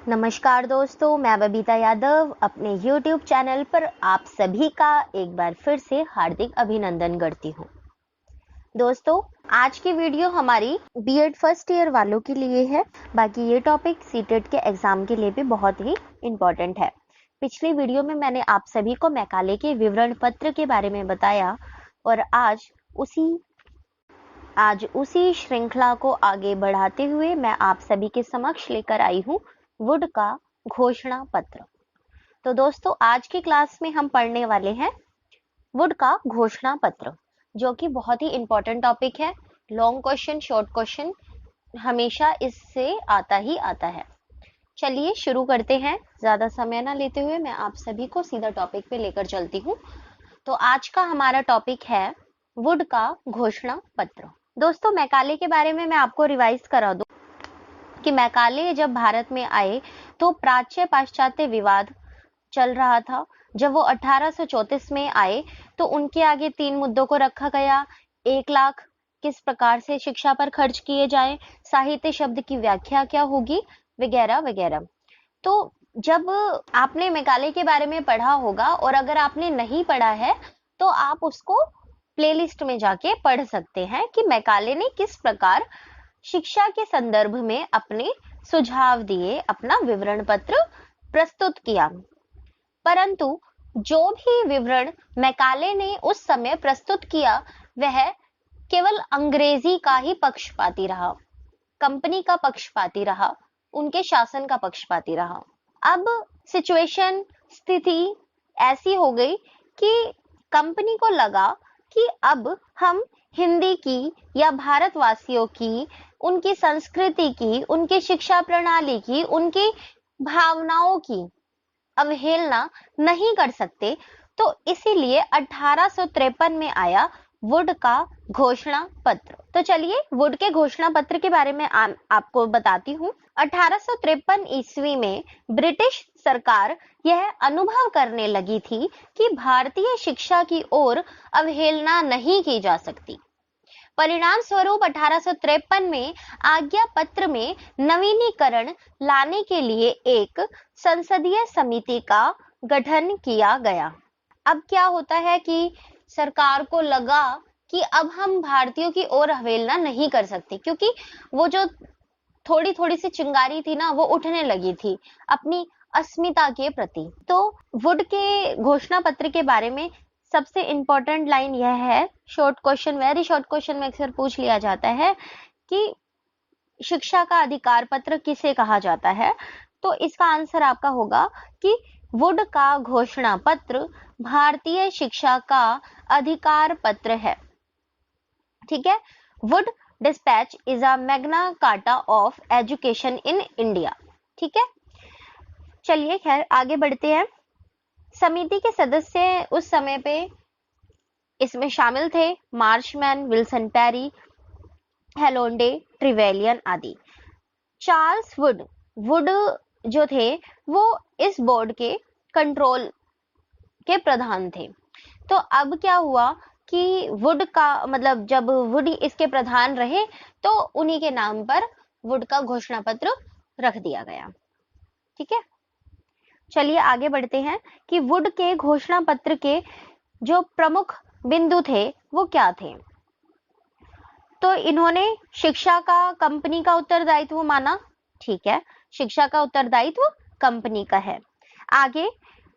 नमस्कार दोस्तों, मैं बबीता यादव अपने YouTube चैनल पर आप सभी का एक बार फिर से हार्दिक अभिनंदन करती हूँ। दोस्तों, आज की वीडियो हमारी बीएड फर्स्ट ईयर वालों के लिए है। बाकी ये टॉपिक सीटेट के एग्जाम के लिए भी बहुत ही इम्पोर्टेंट है। पिछली वीडियो में मैंने आप सभी को मैकाले के विवरण पत्र के बारे में बताया और आज उसी श्रृंखला को आगे बढ़ाते हुए मैं आप सभी के समक्ष लेकर आई हूँ वुड का घोषणा पत्र। तो दोस्तों, आज की क्लास में हम पढ़ने वाले हैं वुड का घोषणा पत्र, जो कि बहुत ही इंपॉर्टेंट टॉपिक है। लॉन्ग क्वेश्चन, शॉर्ट क्वेश्चन हमेशा इससे आता ही आता है। चलिए शुरू करते हैं। ज्यादा समय ना लेते हुए मैं आप सभी को सीधा टॉपिक पे लेकर चलती हूँ। तो आज का हमारा टॉपिक है वुड का घोषणा पत्र। दोस्तों, मैकाले के बारे में मैं आपको रिवाइज करा दूं कि मैकाले जब भारत में आए तो प्राच्य पाश्चात्य विवाद चल रहा था। जब वो 1834 में आए तो उनके आगे 3 मुद्दों को रखा गया। 1 लाख किस प्रकार से शिक्षा पर खर्च किए जाएं, साहित्य शब्द की व्याख्या क्या होगी, वगैरह वगैरह। तो जब आपने मैकाले के बारे में पढ़ा होगा और अगर आपने नहीं पढ़ा है तो आप उसको प्लेलिस्ट में जाके पढ़ सकते हैं कि मैकाले ने किस प्रकार शिक्षा के संदर्भ में अपने सुझाव दिए, अपना विवरण पत्र प्रस्तुत किया। परंतु जो भी विवरण मैकाले ने उस समय प्रस्तुत किया वह केवल अंग्रेजी का ही पक्षपाती रहा, कंपनी का पक्षपाती रहा, उनके शासन का पक्षपाती रहा। अब स्थिति ऐसी हो गई कि कंपनी को लगा कि अब हम हिंदी की या भारतवासियों की, उनकी संस्कृति की, उनकी शिक्षा प्रणाली की, उनकी भावनाओं की अवहेलना नहीं कर सकते। तो इसीलिए 1853 में आया वुड का घोषणा पत्र। तो चलिए वुड के घोषणा पत्र के बारे में आपको बताती हूँ। 1853 ईस्वी में ब्रिटिश सरकार यह अनुभव करने लगी थी कि भारतीय शिक्षा की ओर अवहेलना नहीं की जा सकती। परिणाम स्वरूप 1853 में आज्ञा पत्र में नवीनीकरण लाने के लिए एक संसदीय समिति का गठन किया गया। अब क्या होता है कि सरकार को लगा कि अब हम भारतीयों की ओर अवहेलना नहीं कर सकते, क्योंकि वो जो थोड़ी थोड़ी सी चिंगारी थी ना, वो उठने लगी थी अपनी अस्मिता के प्रति। तो वुड के घोषणा पत्र के बारे में सबसे इंपॉर्टेंट लाइन यह है, short question, very short question में अक्सर पूछ लिया जाता है कि शिक्षा का अधिकार पत्र किसे कहा जाता है। तो इसका आंसर आपका होगा कि वुड का घोषणा पत्र भारतीय शिक्षा का अधिकार पत्र है। ठीक है। Wood dispatch is a Magna carta of education in India. ठीक है। चलिए खैर आगे बढ़ते हैं। समिति के सदस्य उस समय पे इसमें शामिल थे मार्शमैन, विल्सन पेरी, हेलोंडे, ट्रिवेलियन आदि। चार्ल्स वुड जो थे वो इस बोर्ड के कंट्रोल के प्रधान थे। तो अब क्या हुआ कि वुड का मतलब जब वुड इसके प्रधान रहे तो उन्हीं के नाम पर वुड का घोषणा पत्र रख दिया गया। ठीक है। चलिए आगे बढ़ते हैं कि वुड के घोषणा पत्र के जो प्रमुख बिंदु थे वो क्या थे। तो इन्होंने शिक्षा का कंपनी का उत्तरदायित्व माना। ठीक है, शिक्षा का उत्तरदायित्व कंपनी का है। आगे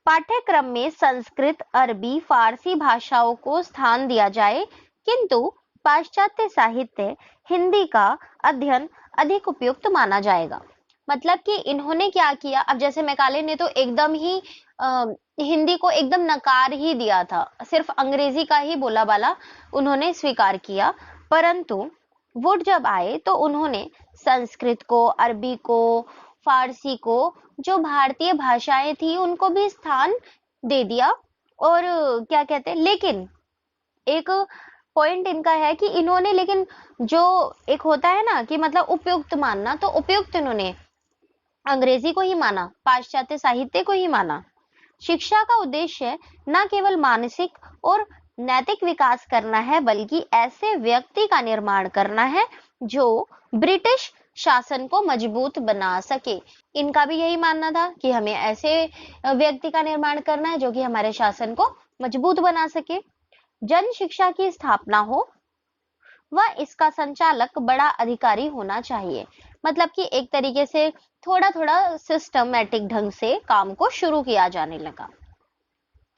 पाठ्यक्रम में संस्कृत, अरबी, फारसी भाषाओं को स्थान दिया जाए, किंतु पाश्चात्य साहित्य, हिंदी का अध्ययन अधिक उपयुक्त माना जाएगा। मतलब कि इन्होंने क्या किया, अब जैसे मैकाले ने तो एकदम ही हिंदी को एकदम नकार ही दिया था, सिर्फ अंग्रेजी का ही बोला बाला उन्होंने स्वीकार किया। परंतु वुड जब आए तो उन्होंने संस्कृत को, अरबी को, फारसी को, जो भारतीय भाषाएं थी उनको भी स्थान दे दिया। और क्या कहते हैं, लेकिन एक पॉइंट इनका है कि इन्होंने, लेकिन जो एक होता है ना कि मतलब उपयुक्त मानना, तो उपयुक्त इन्होंने अंग्रेजी को ही माना, पाश्चात्य साहित्य को ही माना। शिक्षा का उद्देश्य न केवल मानसिक और नैतिक विकास करना है, बल्कि ऐसे व्यक्ति का निर्माण करना है जो ब्रिटिश शासन को मजबूत बना सके। इनका भी यही मानना था कि हमें ऐसे व्यक्ति का निर्माण करना है जो कि हमारे शासन को मजबूत बना सके। जन शिक्षा की स्थापना हो वह इसका संचालक बड़ा अधिकारी होना चाहिए। मतलब कि एक तरीके से थोड़ा थोड़ा सिस्टमैटिक ढंग से काम को शुरू किया जाने लगा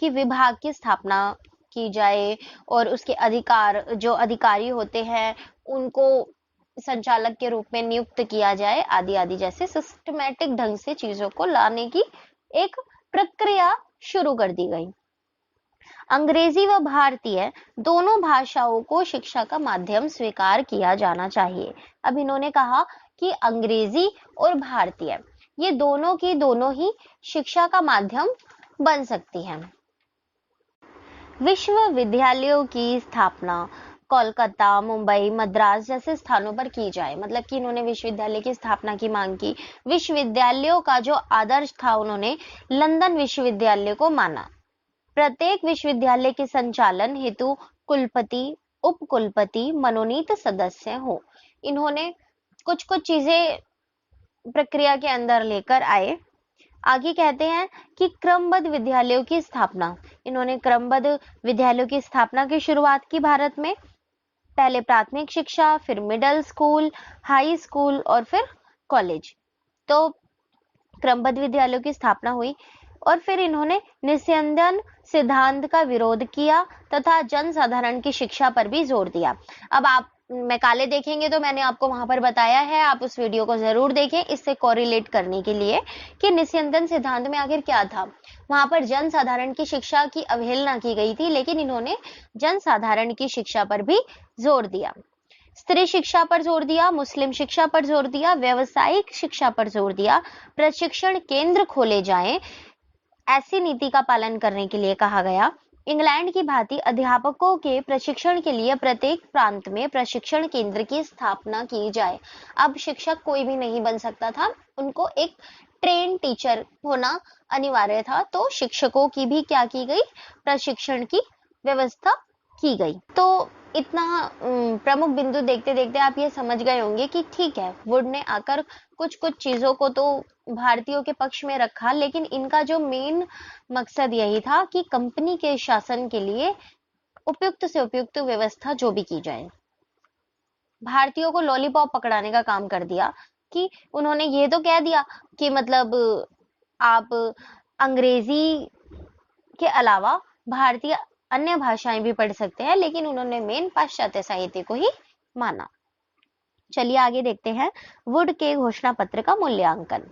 कि विभाग की स्थापना की जाए और उसके अधिकार, जो अधिकारी होते हैं उनको संचालक के रूप में नियुक्त किया जाए, आदि आदि, जैसे सिस्टमैटिक ढंग से चीजों को लाने की एक प्रक्रिया शुरू कर दी गई। अंग्रेजी व भारतीय दोनों भाषाओं को शिक्षा का माध्यम स्वीकार किया जाना चाहिए। अब इन्होंने कहा कि अंग्रेजी और भारतीय ये दोनों की दोनों ही शिक्षा का माध्यम बन सकती हैं। विश्वविद्यालयों की स्थापना कोलकाता, मुंबई, मद्रास जैसे स्थानों पर की जाए। मतलब कि इन्होंने विश्वविद्यालय की स्थापना की मांग की। विश्वविद्यालयों का जो आदर्श था उन्होंने लंदन विश्वविद्यालय को माना। प्रत्येक विश्वविद्यालय के संचालन हेतु कुलपति, उपकुलपति मनोनीत सदस्य हो। इन्होंने कुछ कुछ चीजें प्रक्रिया के अंदर लेकर आए। आगे कहते हैं कि क्रमबद्ध विद्यालयों की स्थापना। इन्होंने क्रमबद्ध विद्यालयों की स्थापना की शुरुआत की भारत में। पहले प्राथमिक शिक्षा, फिर मिडिल स्कूल, हाई स्कूल और फिर कॉलेज। तो क्रमबद्ध विद्यालयों की स्थापना हुई और फिर इन्होंने निस्यंदन सिद्धांत का विरोध किया तथा जनसाधारण की शिक्षा पर भी जोर दिया। अब आप मैकाले देखेंगे तो मैंने आपको वहां पर बताया है, आप उस वीडियो को जरूर देखें इससे कोरिलेट करने के लिए कि निस्यंदन सिद्धांत में आखिर क्या था। वहां पर जनसाधारण की शिक्षा की अवहेलना की गई थी, लेकिन इन्होंने जनसाधारण की शिक्षा पर भी जोर दिया। स्त्री शिक्षा पर जोर दिया, मुस्लिम शिक्षा पर जोर दिया, व्यावसायिक शिक्षा पर जोर दिया, प्रशिक्षण केंद्र खोले जाएं, ऐसी नीति का पालन करने के लिए कहा गया। इंग्लैंड की भांति अध्यापकों के प्रशिक्षण के लिए प्रत्येक प्रांत में प्रशिक्षण केंद्र की स्थापना की जाए। अब शिक्षक कोई भी नहीं बन सकता था, उनको एक ट्रेन टीचर होना अनिवार्य था। तो शिक्षकों की भी क्या की गई, प्रशिक्षण की व्यवस्था की गई। तो इतना प्रमुख बिंदु देखते देखते आप ये समझ गए होंगे कि ठीक है, वुड ने आकर कुछ कुछ चीजों को तो भारतीयों के पक्ष में रखा, लेकिन इनका जो मेन मकसद यही था कि कंपनी के शासन के लिए उपयुक्त से उपयुक्त व्यवस्था जो भी की जाए। भारतीयों को लॉलीपॉप पकड़ाने का काम कर दिया कि उन्होंने ये तो कह दिया कि मतलब आप अंग्रेजी के अलावा भारतीय अन्य भाषाएं भी पढ़ सकते हैं, लेकिन उन्होंने मेन पाश्चात्य साहित्य को ही माना। चलिए आगे देखते हैं वुड के घोषणा पत्र का मूल्यांकन।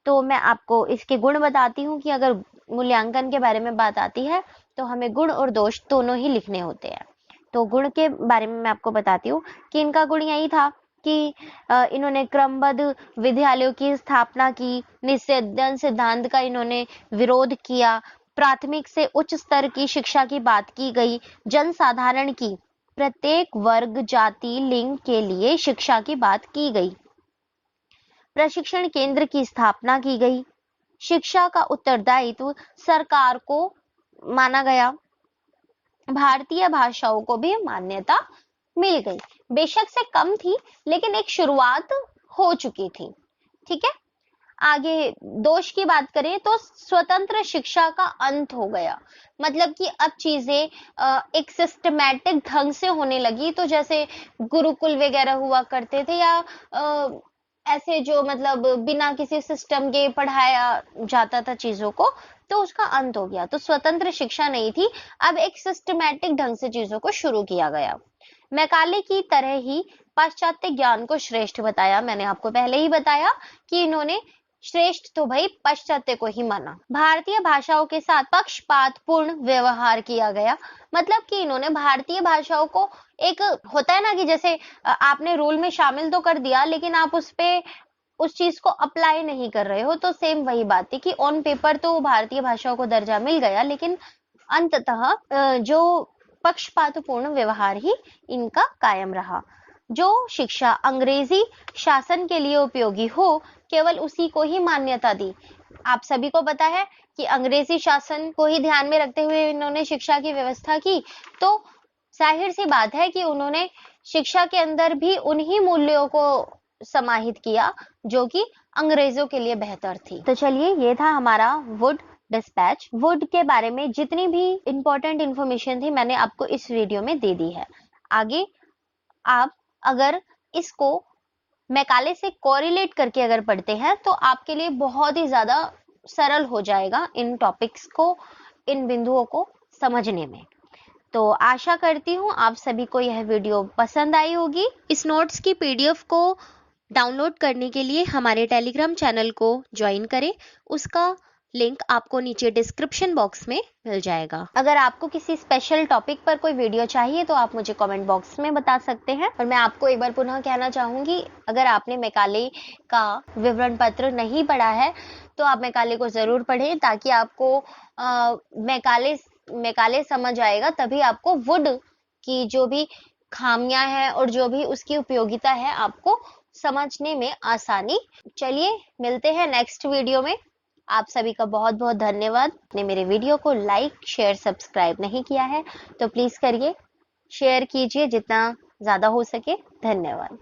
तो मैं आपको इसके गुण बताती हूँ कि अगर मूल्यांकन के बारे में बात आती है तो हमें गुण और दोष दोनों ही लिखने होते हैं। तो गुण के बारे में मैं आपको बताती हूँ कि इनका गुण यही था कि इन्होंने क्रमबद्ध विद्यालयों की स्थापना की, निस्यंदन सिद्धांत का इन्होंने विरोध किया, प्राथमिक से उच्च स्तर की शिक्षा की बात की गई, जनसाधारण की प्रत्येक वर्ग, जाति, लिंग के लिए शिक्षा की बात की गई, प्रशिक्षण केंद्र की स्थापना की गई, शिक्षा का उत्तरदायित्व सरकार को माना गया, भारतीय भाषाओं को भी मान्यता मिल गई। बेशक से कम थी, लेकिन एक शुरुआत हो चुकी थी। ठीक है, आगे दोष की बात करें तो स्वतंत्र शिक्षा का अंत हो गया। मतलब कि अब चीजें एक सिस्टमैटिक ढंग से होने लगी। तो जैसे गुरुकुल वगैरह हुआ करते थे, या ऐसे जो मतलब बिना किसी सिस्टम के पढ़ाया जाता था चीजों को, तो उसका अंत हो गया। तो स्वतंत्र शिक्षा नहीं थी, अब एक सिस्टमैटिक ढंग से चीजों को शुरू किया गया। मैकाले की तरह ही पाश्चात्य ज्ञान को श्रेष्ठ बताया। मैंने आपको पहले ही बताया कि इन्होंने श्रेष्ठ तो भाई पाश्चात्य को ही माना। भारतीय भाषाओं के साथ पक्षपातपूर्ण व्यवहार किया गया। मतलब कि इन्होंने भारतीय भाषाओं को, एक होता है ना कि जैसे आपने रूल में शामिल तो कर दिया, लेकिन आप उस चीज को अप्लाई नहीं कर रहे हो। तो सेम वही बात है कि ऑन पेपर तो भारतीय भाषाओं को दर्जा मिल गया, लेकिन अंततः जो पक्षपातपूर्ण व्यवहार ही इनका कायम रहा। जो शिक्षा अंग्रेजी शासन के लिए उपयोगी हो, केवल उसी को ही मान्यता दी। आप सभी को पता है कि अंग्रेजी शासन को ही ध्यान में रखते हुए इन्होंने शिक्षा की व्यवस्था की। तो जाहिर सी बात है कि उन्होंने शिक्षा के अंदर भी उन्हीं मूल्यों को समाहित किया जो कि अंग्रेजों के लिए बेहतर थी। तो चलिए, ये था हमारा वुड डिस्पैच। वुड के बारे में जितनी भी इंपॉर्टेंट इंफॉर्मेशन थी मैंने आपको इस वीडियो में दे दी है। आगे आप अगर इसको मैकाले से कोरिलेट करके अगर पढ़ते हैं तो आपके लिए बहुत ही ज्यादा सरल हो जाएगा इन टॉपिक्स को, इन बिंदुओं को समझने में। तो आशा करती हूँ आप सभी को यह वीडियो पसंद आई होगी। इस नोट्स की पीडीएफ को डाउनलोड करने के लिए हमारे टेलीग्राम चैनल को ज्वाइन करें। उसका लिंक आपको नीचे डिस्क्रिप्शन बॉक्स में मिल जाएगा। अगर आपको किसी स्पेशल टॉपिक पर कोई वीडियो चाहिए तो आप मुझे कमेंट बॉक्स में बता सकते हैं। और मैं आपको एक बार पुनः कहना चाहूंगी, अगर आपने मैकाले का विवरण पत्र नहीं पढ़ा है तो आप मैकाले को जरूर पढ़ें, ताकि आपको मैकाले समझ आएगा। तभी आपको वुड की जो भी खामियां हैं और जो भी उसकी उपयोगिता है आपको समझने में आसानी। चलिए मिलते हैं नेक्स्ट वीडियो में। आप सभी का बहुत बहुत धन्यवाद। आपने मेरे वीडियो को लाइक, शेयर, सब्सक्राइब नहीं किया है तो प्लीज करिए, शेयर कीजिए जितना ज्यादा हो सके। धन्यवाद।